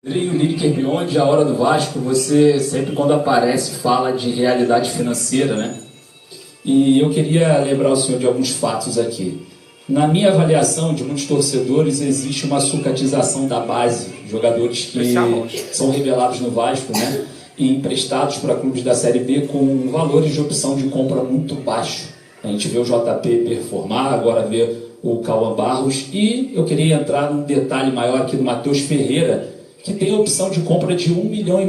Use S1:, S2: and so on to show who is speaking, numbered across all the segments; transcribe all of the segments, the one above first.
S1: Rodrigo Lineker Beyond, a Hora do Vasco, você sempre quando aparece fala de realidade financeira, né? E eu queria lembrar o senhor de alguns fatos aqui. Na minha avaliação de muitos torcedores, existe uma sucatização da base, jogadores que são revelados no Vasco, né? E emprestados para clubes da Série B com valores de opção de compra muito baixo. A gente vê o JP performar, agora vê o Cauã Barros, e eu queria entrar num detalhe maior aqui do Matheus Ferreira, que tem a opção de compra de R$1,5 milhão,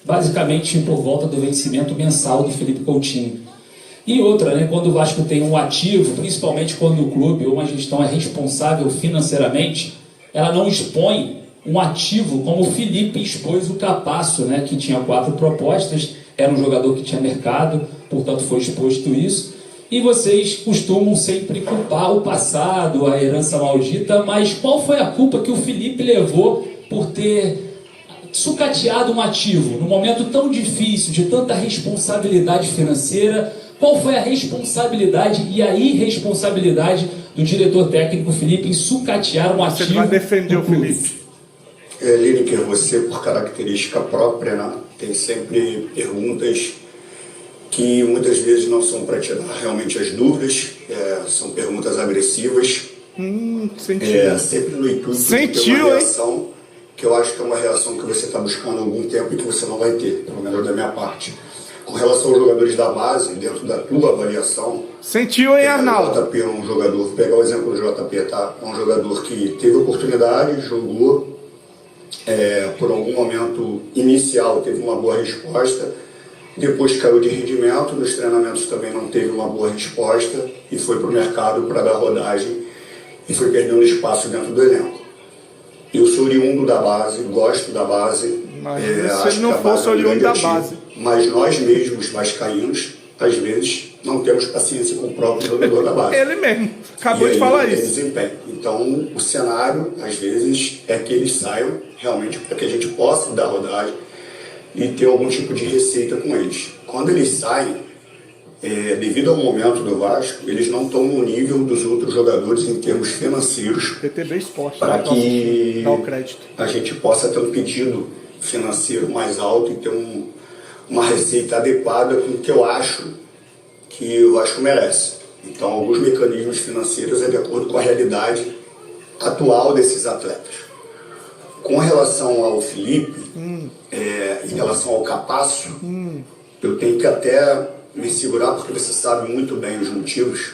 S1: basicamente por volta do vencimento mensal do Felipe Coutinho. E outra, né, quando o Vasco tem um ativo, principalmente quando o clube ou uma gestão é responsável financeiramente, ela não expõe um ativo como o Felipe expôs o Capasso, né, que tinha 4 propostas, era um jogador que tinha mercado, portanto foi exposto isso. E vocês costumam sempre culpar o passado, a herança maldita, mas qual foi a culpa que o Felipe levou por ter sucateado um ativo num momento tão difícil, de tanta responsabilidade financeira? Qual foi a responsabilidade e a irresponsabilidade do diretor técnico Felipe em sucatear um ativo?
S2: Você vai defender o Felipe?
S3: Lineker, você, por característica própria, né, tem sempre perguntas que muitas vezes não são para tirar realmente as dúvidas, são perguntas agressivas, sempre no intuito de ter uma reação, que eu acho que é uma reação que você está buscando há algum tempo e que você não vai ter, pelo menos da minha parte. Com relação aos jogadores da base, dentro da tua avaliação...
S2: Sentiu, hein, Arnaldo?
S3: O JP é um jogador, vou pegar o exemplo do JP, tá? É um jogador que teve oportunidade, jogou, por algum momento inicial teve uma boa resposta, depois caiu de rendimento, nos treinamentos também não teve uma boa resposta e foi para o mercado para dar rodagem e foi perdendo espaço dentro do elenco. Eu sou oriundo da base, gosto da base.
S2: Mas se ele não fosse oriundo da base.
S3: Mas nós mesmos, vascaínos, às vezes não temos paciência com o próprio jogador da base.
S2: Ele mesmo, acabou de falar isso.
S3: Desempenho. Então, o cenário, às vezes, é que eles saiam realmente para que a gente possa dar rodagem e ter algum tipo de receita com eles. Quando eles saem, devido ao momento do Vasco, eles não estão no nível dos outros jogadores em termos financeiros para que a gente possa ter um pedido financeiro mais alto e ter uma receita adequada com o que eu acho que o Vasco merece. Então, alguns mecanismos financeiros é de acordo com a realidade atual desses atletas. Com relação ao Felipe, em relação ao Capasso, eu tenho que até me segurar, porque você sabe muito bem os motivos,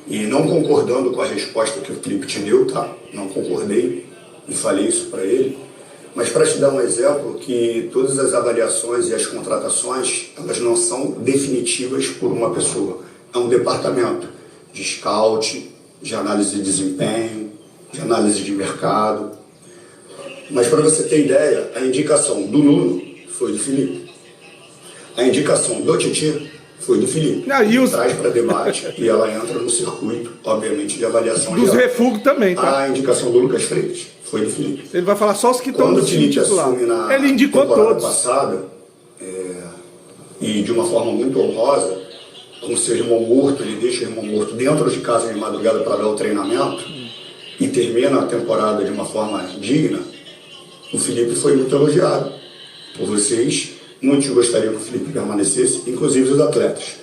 S3: e não concordando com a resposta que o Felipe te deu, tá? Não concordei e falei isso para ele, mas para te dar um exemplo, que todas as avaliações e as contratações, elas não são definitivas por uma pessoa. É um departamento de scout, de análise de desempenho, de análise de mercado. Mas para você ter ideia, a indicação do Nuno foi do Felipe. A indicação do Titi foi do Felipe. Traz para debate e ela entra no circuito, obviamente, de avaliação.
S2: Dos refugos também, tá?
S3: A indicação do Lucas Freitas foi do Felipe.
S2: Ele vai falar só os que estão no time titular.
S3: Quando o Felipe assume na
S2: ele indicou
S3: temporada
S2: todos.
S3: passada, e de uma forma muito honrosa, com seu irmão morto, ele deixa o irmão morto dentro de casa de madrugada para dar o treinamento e termina a temporada de uma forma digna. O Felipe foi muito elogiado por vocês. Muitos gostariam que o Felipe permanecesse, inclusive os atletas.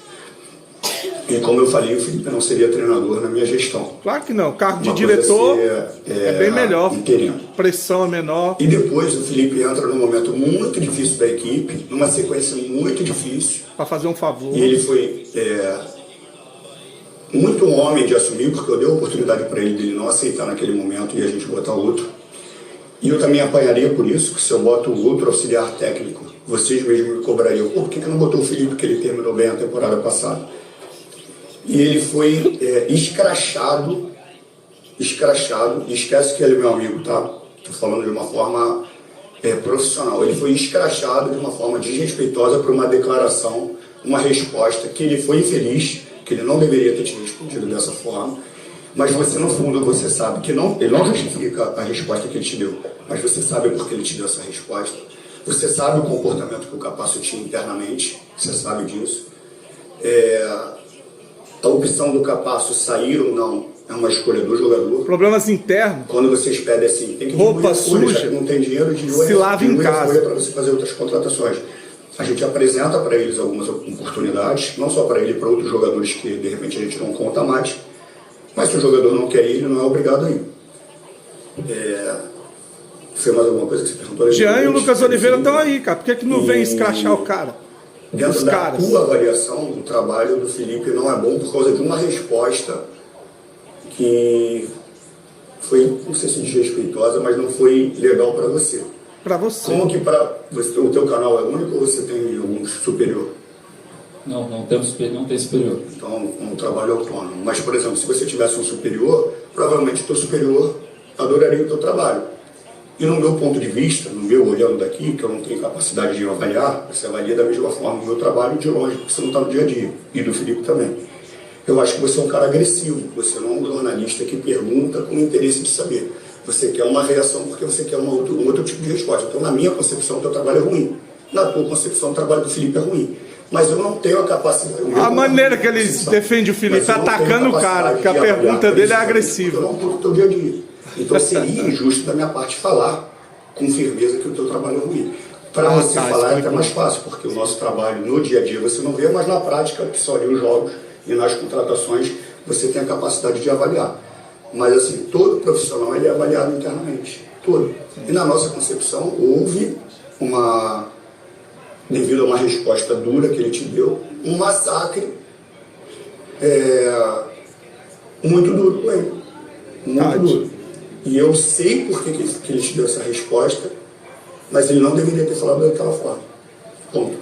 S3: E como eu falei, o Felipe não seria treinador na minha gestão.
S2: Claro que não. Cargo de diretor é bem melhor.
S3: Interino.
S2: Pressão é menor.
S3: E depois o Felipe entra num momento muito difícil da equipe, numa sequência muito difícil.
S2: Para fazer um favor.
S3: E ele foi muito homem de assumir, porque eu dei a oportunidade para ele de não aceitar naquele momento e a gente botar outro. E eu também apanharia por isso, que se eu boto outro auxiliar técnico, vocês mesmos me cobrariam. Por que não botou o Felipe, que ele terminou bem a temporada passada? E ele foi escrachado, e esquece que ele é meu amigo, tá? Estou falando de uma forma profissional. Ele foi escrachado de uma forma desrespeitosa por uma declaração, uma resposta que ele foi infeliz, que ele não deveria ter te respondido dessa forma. Mas você, no fundo, você sabe que ele não justifica a resposta que ele te deu, mas você sabe por que ele te deu essa resposta. Você sabe o comportamento que o Capasso tinha internamente, você sabe disso. A opção do Capasso sair ou não é uma escolha do jogador.
S2: Problemas internos.
S3: Quando vocês pedem assim, tem que
S2: roupa
S3: folha,
S2: suja,
S3: não tem dinheiro de
S2: se lava em casa
S3: para você fazer outras contratações. A gente apresenta para eles algumas oportunidades, não só para ele, para outros jogadores que de repente a gente não conta mais, mas se o jogador não quer ir, ele não é obrigado a ir. Foi mais alguma coisa que você perguntou?
S2: Jean e o Lucas Oliveira estão aí, cara. Por que não vem escrachar o cara?
S3: Dentro da tua avaliação, o trabalho do Felipe não é bom por causa de uma resposta que foi, não sei se desrespeitosa, mas não foi legal para você.
S2: Para você.
S3: Como que o teu canal é único ou você tem algum superior?
S1: Não tem superior.
S3: Então, um trabalho autônomo. Mas, por exemplo, se você tivesse um superior, provavelmente o teu superior adoraria o teu trabalho. E no meu ponto de vista, no meu olhando daqui, que eu não tenho capacidade de avaliar, você avalia da mesma forma o meu trabalho de longe, porque você não está no dia a dia. E do Felipe também. Eu acho que você é um cara agressivo. Você não é um jornalista que pergunta com interesse de saber. Você quer uma reação porque você quer um outro tipo de resposta. Então, na minha concepção, o teu trabalho é ruim. Na tua concepção, o trabalho do Felipe é ruim. Mas eu não tenho a capacidade...
S2: A maneira que ele defende o Felipe, tá atacando o cara, porque a pergunta dele é agressiva.
S3: Eu não estou no teu dia a dia. Então, seria injusto da minha parte falar com firmeza que o teu trabalho é ruim. Para você falar é até mais fácil, porque o nosso trabalho no dia a dia você não vê, mas na prática, que só ali os jogos e nas contratações, você tem a capacidade de avaliar. Mas assim, todo profissional ele é avaliado internamente, todo. E na nossa concepção houve devido a uma resposta dura que ele te deu, um massacre muito duro com ele. Muito duro. E eu sei por que ele te deu essa resposta, mas ele não deveria ter falado daquela forma. Ponto.